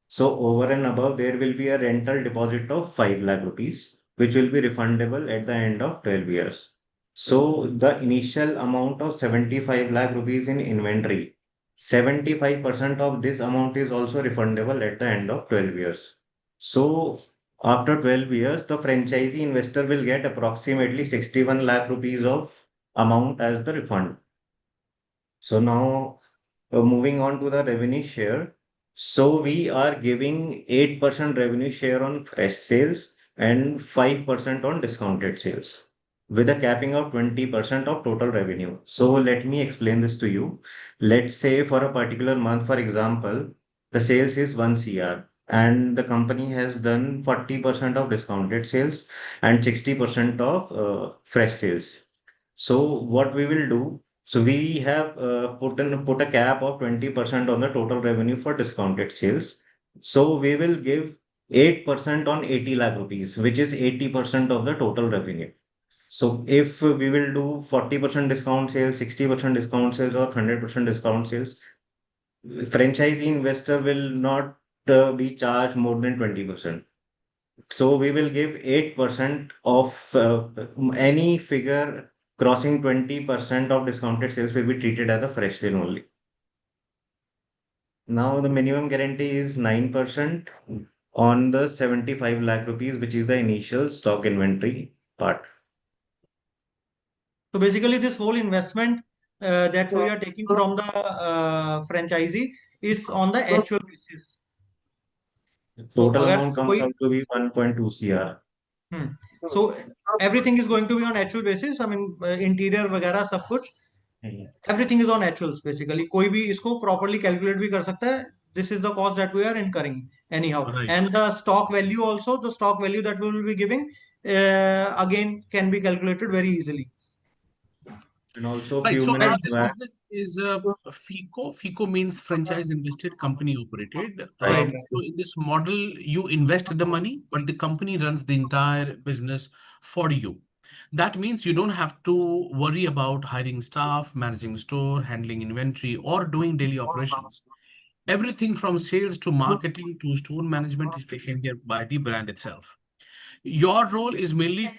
So over and above, there will be a rental deposit of 5 lakh rupees, which will be refundable at the end of 12 years. So the initial amount of 75 lakh rupees in inventory, 75% of this amount is also refundable at the end of 12 years. So after 12 years, the franchisee investor will get approximately 61 lakh rupees of amount as the refund. So now moving on to the revenue share. So we are giving 8% revenue share on fresh sales and 5% on discounted sales with a capping of 20% of total revenue. So let me explain this to you. Let's say for a particular month, for example, the sales is 1 CR and the company has done 40% of discounted sales and 60% of fresh sales. So what we will do, so we have put a cap of 20% on the total revenue for discounted sales. So we will give 8% on 80 lakh rupees, which is 80% of the total revenue. So if we will do 40% discount sales, 60% discount sales, or 100% discount sales, franchisee investor will not be charged more than 20%. So we will give 8% of any figure crossing 20% of discounted sales will be treated as a fresh sale only. Now the minimum guarantee is 9% on the 75 lakh rupees, which is the initial stock inventory part. So basically, this whole investment that we are taking from the franchisee is on the actual basis. So Total अगर amount comes कोई out to be 1.2 CR. so everything is going to be on actual basis. I mean interior वगैरह सब कुछ everything is on actuals basically. कोई भी इसको properly calculate भी कर सकता है. This is the cost that we are incurring anyhow. Right. And the stock value also, the stock value that we will be giving again can be calculated very easily. And also a Right. few So minutes this back, business is FICO. FICO means franchise invested company operated. Right, right? right. So in this model, you invest the money, but the company runs the entire business for you. That means you don't have to worry about hiring staff, managing store, handling inventory, or doing daily operations. Everything from sales to marketing to store management is taken care by the brand itself. Your role is mainly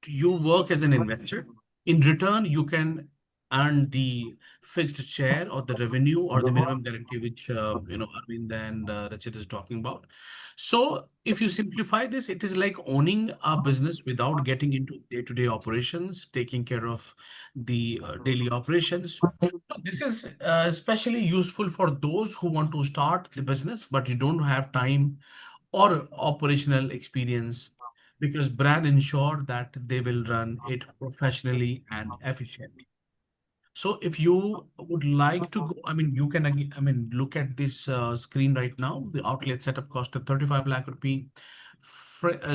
you work as an investor. In return, you can earn the fixed share or the revenue or the minimum guarantee, which Arvind and Rachit is talking about. So, if you simplify this, it is like owning a business without getting into day-to-day operations, taking care of the daily operations. This is especially useful for those who want to start the business, but you don't have time or operational experience because brand ensure that they will run it professionally and efficiently. So if you would like to go, I mean, you can, I mean, look at this screen right now. The outlet setup cost of 35 lakh rupee.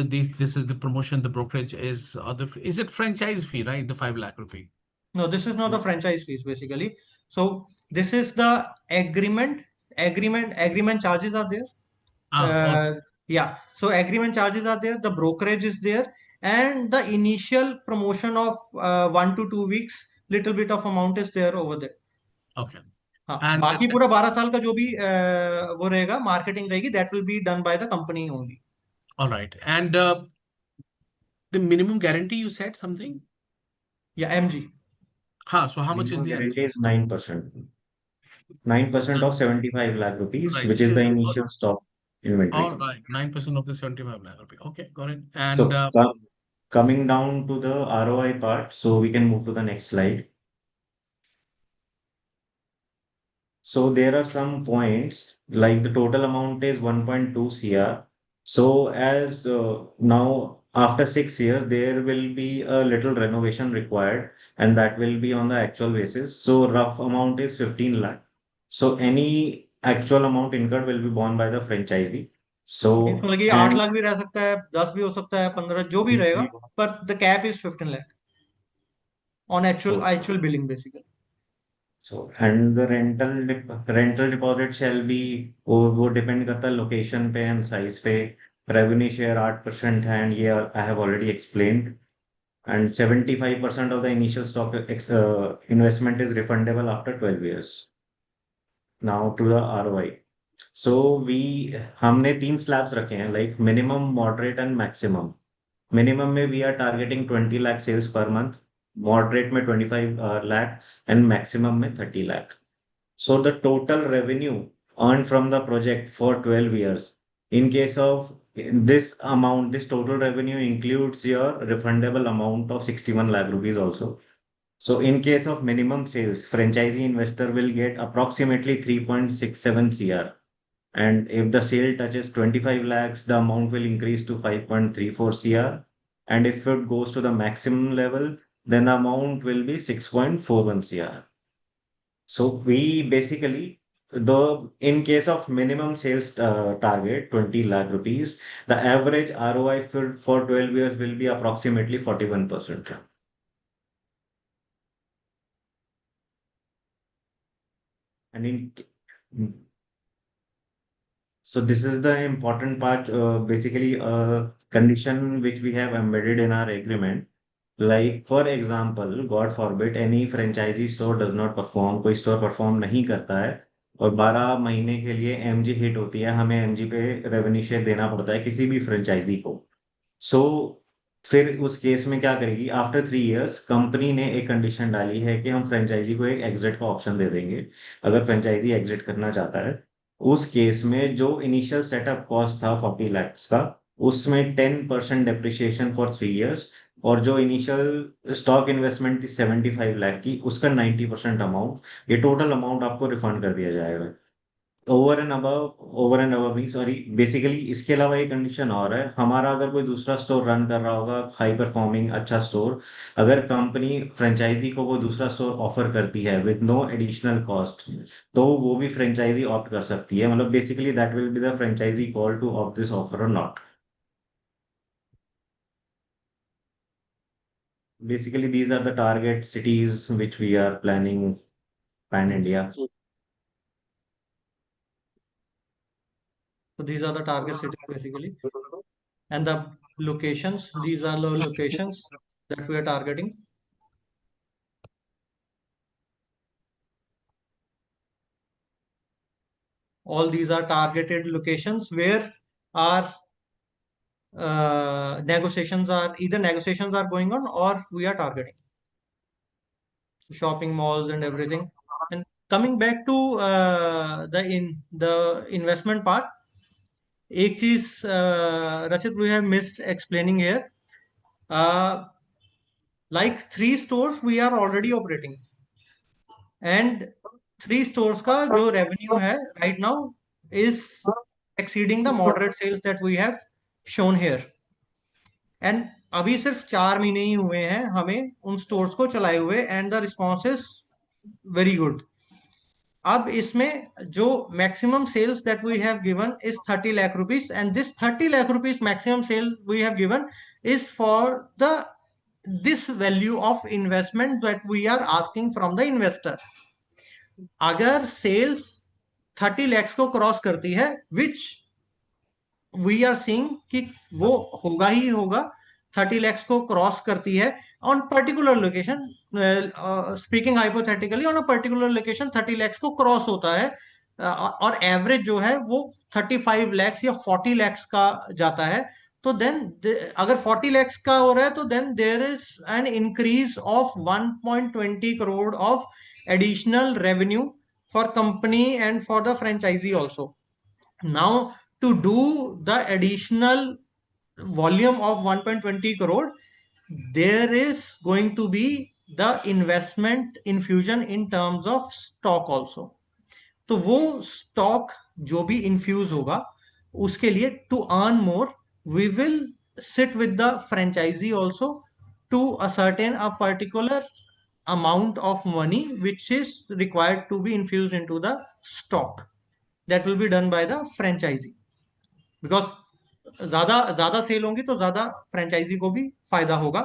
This is the promotion, the brokerage is other, is it franchise fee, right? The 5 lakh rupee. No, this is not the franchise fees basically. So this is the agreement. Agreement charges are there. All Yeah. So agreement charges are there. The brokerage is there, and the initial promotion of 1 to 2 weeks. Little bit of amount is there over there. okay. हाँ, And बाकी पूरा 12 साल का जो भी वो रहेगा marketing रहेगी that will be done by the company only. all right. And the minimum guarantee, you said something? Yeah, MG. So how much is Minimum the guarantee MG? is 9%. 9% of 75 lakh rupees, Right. which It is is the the initial stock all inventory. right. 9% of the 75 lakh rupee. Okay, got it. And So coming down to the ROI part, so we can move to the next slide. So there are some points like the total amount is 1.2 CR. So as now after 6 years, there will be a little renovation required and that will be on the actual basis. So rough amount is 15 lakh. So any actual amount incurred will be borne by the franchisee. Means So मतलब कि 8 lakh and भी रह सकता है, 10 भी हो सकता है, 15 जो भी रहेगा, पर the cap is 15 lakh on so actual billing basically. So, and the rental deposit shall be वो depend करता है location पे and size पे. Revenue share 8% है and ये I have already explained. And 75% of the initial stock investment is refundable after 12 years. Now to the ROI. So we हमने 3 slabs रखे हैं like minimum, moderate and maximum. Minimum में we are targeting 20 lakh sales per month. Moderate में 25 lakh and maximum में 30 lakh. So the total revenue earned from the project for 12 years, in case of this amount, this total revenue includes your refundable amount of 61 lakh rupees also. So in case of minimum sales, franchisee investor will get approximately 3.67 CR. And if the sale touches 25 lakhs, the amount will increase to 5.34 CR. And if it goes to the maximum level, then the amount will be 6.41 CR. So we basically, the in case of minimum sales target 20 lakh rupees, the average ROI for 12 years will be approximately 41%. And so this is the important part, basically a condition which we have embedded in our agreement. Like for example, God forbid, any franchisee store does not perform, कोई store perform नहीं करता है और 12 महीने के लिए MG hit होती है, हमें एमजी पे रेवेन्यू शेयर देना पड़ता है किसी भी फ्रेंचाइजी को. सो फिर उस केस में क्या करेगी, आफ्टर 3 इयर्स कंपनी ने एक कंडीशन डाली है कि हम फ्रेंचाइजी को एक एग्जिट का ऑप्शन दे देंगे अगर फ्रेंचाइजी एग्जिट करना चाहता है. उस केस में जो इनिशियल सेटअप कॉस्ट था 40 lakhs का, उसमें 10% डेप्रिसिएशन फॉर 3 इयर्स और जो इनिशियल स्टॉक इन्वेस्टमेंट थी 75 लाख की, उसका 90% अमाउंट, ये टोटल अमाउंट आपको रिफंड कर दिया जाएगा. ओवर एंड अबव भी सॉरी, बेसिकली इसके अलावा एक कंडीशन और है, हमारा अगर कोई दूसरा स्टोर रन कर रहा होगा हाई परफॉर्मिंग अच्छा स्टोर, अगर कंपनी फ्रेंचाइजी को वो दूसरा स्टोर ऑफर करती है विद नो एडिशनल कॉस्ट, तो वो भी फ्रेंचाइजी ऑप्ट कर सकती है. मतलब basically that will be the franchisee call to opt this offer और not. Basically, these are the target cities which we are planning pan India. So these are the target cities basically. And the locations, these are the locations that we are targeting. All these are targeted locations where our negotiations are going on or we are targeting shopping malls and everything. And coming back to the investment part, एक चीज Rachit we have missed explaining here. Like 3 stores we are already operating, and 3 stores का जो revenue है right now is exceeding the moderate sales that we have shown here. And अभी सिर्फ 4 महीने ही हुए हैं हमें उन स्टोर्स को चलाए हुए, and the response is very good. अब इसमें जो maximum sales that we have given is 30 lakh rupees, and this 30 lakh rupees maximum sale we have given is for the this value of investment that we are asking from the investor. अगर sales 30 lakhs को cross करती है, which we are seeing कि वो होगा ही होगा, 30 lakhs को cross करती है on particular location, speaking hypothetically on a particular location 30 lakhs को क्रॉस होता है, और एवरेज जो है वो 35 lakhs या 40 lakhs का जाता है. तो देन अगर 40 lakhs का हो रहा है तो then there is an increase of 1.20 crore of additional revenue for company and for the franchisee also. Now, to do the additional volume of 1.20 crore, there is going to be the investment infusion in terms of stock also. तो वो stock जो भी infuse होगा उसके लिए to earn more, we will sit with the franchisee also to ascertain a particular amount of money which is required to be infused into the stock. That will be done by the franchisee. Because ज्यादा cell होंगी तो ज्यादा franchise को भी फायदा होगा,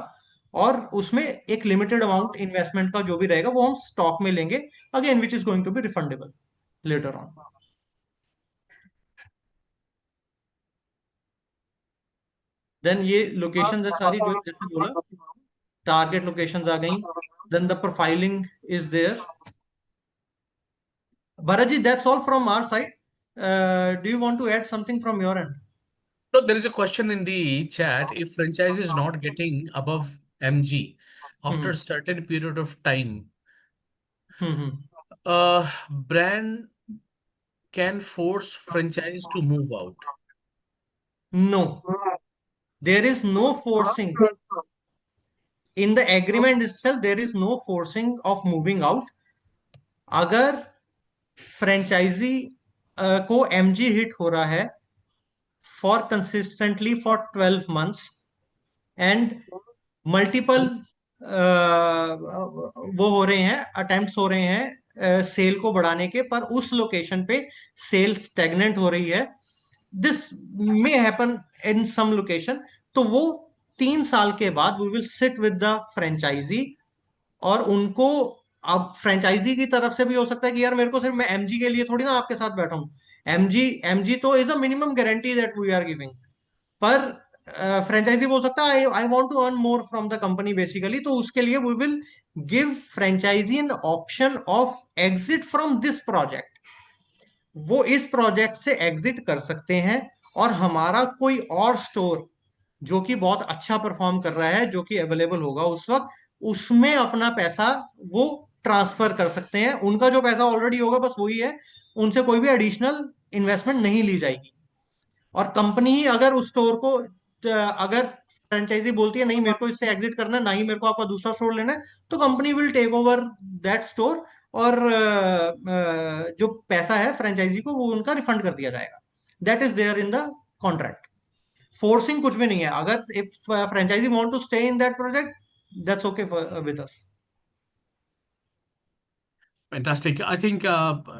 और उसमें एक लिमिटेड अमाउंट इन्वेस्टमेंट का जो भी रहेगा वो हम स्टॉक में लेंगे, again which is going to be refundable later on. Then ये लोकेशन है सारी जो जैसे बोला, टारगेट लोकेशंस आ गई. Then the profiling is there. Bharat ji, that's all from our side. Do you want to add something from your end? So there is a question in the chat. If franchise is not getting above MG after a certain period of time, brand can force franchise to move out. No, there is no forcing. In the agreement itself, there is no forcing of moving out. अगर franchise को MG hit हो रहा है for consistently for 12 months and multiple वो हो रहे हैं, attempts हो रहे हैं सेल को बढ़ाने के, पर उस लोकेशन पे सेल स्टेगनेंट हो रही है, this may happen in some location, तो वो 3 साल के बाद we will sit with the franchisee, और उनको अब फ्रेंचाइजी की तरफ से भी हो सकता है कि यार मेरे को सिर्फ मैं एमजी के लिए थोड़ी ना आपके साथ बैठा हूं, एमजी तो is a minimum guarantee that we are giving, पर फ्रेंचाइजी बोल सकता है I want to earn more from the company basically, तो उसके लिए we will give franchisee an option of exit from this project. वो इस प्रोजेक्ट से एग्जिट कर सकते हैं और हमारा कोई और स्टोर जो कि बहुत अच्छा परफॉर्म कर रहा है, जो कि अवेलेबल होगा उस वक्त, उसमें अपना पैसा वो ट्रांसफर कर सकते हैं. उनका जो पैसा ऑलरेडी होगा बस वही है, उनसे कोई भी एडिशनल इन्वेस्टमेंट नहीं ली जाएगी. और कंपनी ही अगर उस स्टोर को, अगर फ्रेंचाइजी बोलती है नहीं मेरे को इससे एग्जिट करना है, ना ही मेरे को आपका दूसरा स्टोर लेना है, तो company will take over that store, और जो पैसा है फ्रेंचाइजी को वो उनका रिफंड कर दिया जाएगा. That is there in the contract. Forcing कुछ भी नहीं है. अगर if franchisee want to stay in that project, that's okay with us. Fantastic. I think,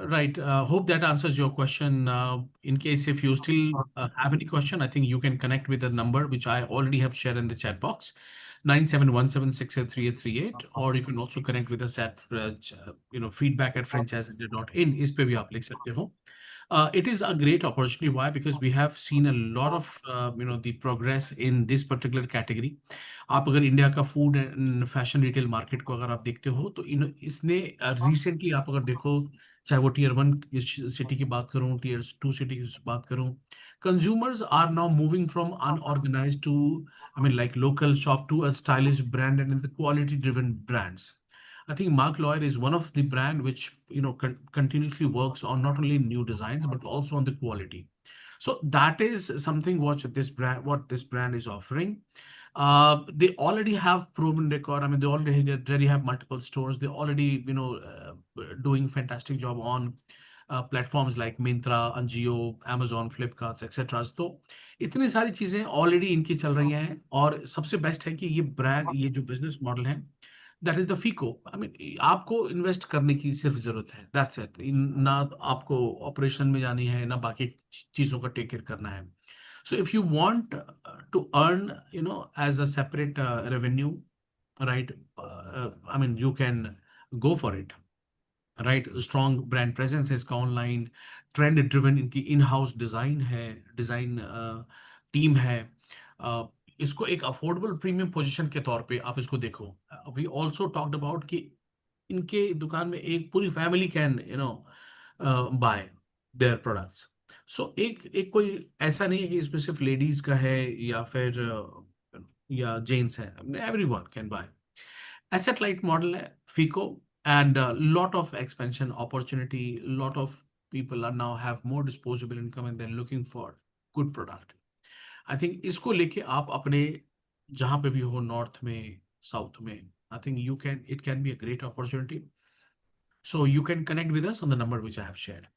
right. Hope that answers your question. In case if you still have any question, I think you can connect with the number which I already have shared in the chat box. 9717683838, or you can also connect with us at feedback@franchiseindia.in. इस पे भी आप लिख सकते हो. It is a great opportunity. Why? Because we have seen a lot of the progress in this particular category. आप अगर India का food and fashion retail market को अगर आप देखते हो तो इसने रिसेंटली आप अगर देखो, चाहे वो टियर 1 सिटी की बात करूं, टियर 2 सिटी की बात करूं, consumers are now moving from unorganized to, I mean, like local shop to a stylish brand and the quality driven brands. I think Marc Loire is one of the brand which continuously works on not only new designs but also on the quality. So that is something what this brand is offering. They already have proven record. I mean, they already have multiple stores. They already doing fantastic job on platforms like Myntra, Ajio, Amazon, Flipkart etcetera. तो इतनी सारी चीजें already इनकी चल रही हैं. और सबसे बेस्ट है कि ये जो बिजनेस मॉडल है, दैट इज द फीको. आई मीन, आपको इन्वेस्ट करने की सिर्फ जरूरत है, दैट्स इट. ना आपको ऑपरेशन में जानी है, ना बाकी चीजों का टेक केयर करना है. So if you want to earn, as a separate revenue, right? I mean, you can go for it. Right. Strong brand presence है इसका ऑनलाइन, ट्रेंड ड्रिवन इनकी इन हाउस डिजाइन टीम है. इसको एक affordable premium position के तौर पे आप इसको देखो. वी आल्सो टॉक्ड अबाउट कि इनके दुकान में एक पूरी family can buy their products. So एक कोई ऐसा नहीं है कि इसमें सिर्फ लेडीज का है या फिर या जेंट्स है. Everyone can buy. Asset light model है FICO, and a lot of expansion opportunity. Lot of people are now have more disposable income and they're looking for good product. I think इसको लेके आप अपने जहां पे भी हो, नॉर्थ में, साउथ में, I think it can be a great opportunity. So you can connect with us on the number which I have shared.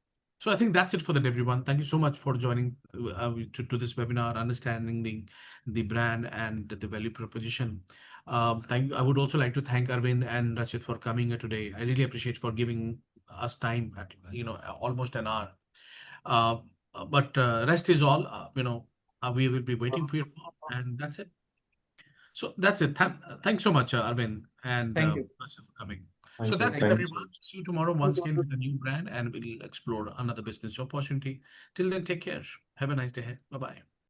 So I think that's it for that, everyone. Thank you so much for joining to this webinar, understanding the brand and the value proposition. Thank you. I would also like to thank Arvind and Rachit for coming here today. I really appreciate for giving us time at almost an hour. But rest is all. We will be waiting for you, and that's it. So that's it. Thanks so much, Arvind and Thank you. Rachit for coming. Thank So you. that's it, Thank you. everyone. See you tomorrow once again with a new brand, and we'll explore another business opportunity. Till then, take care. Have a nice day ahead. Bye-bye.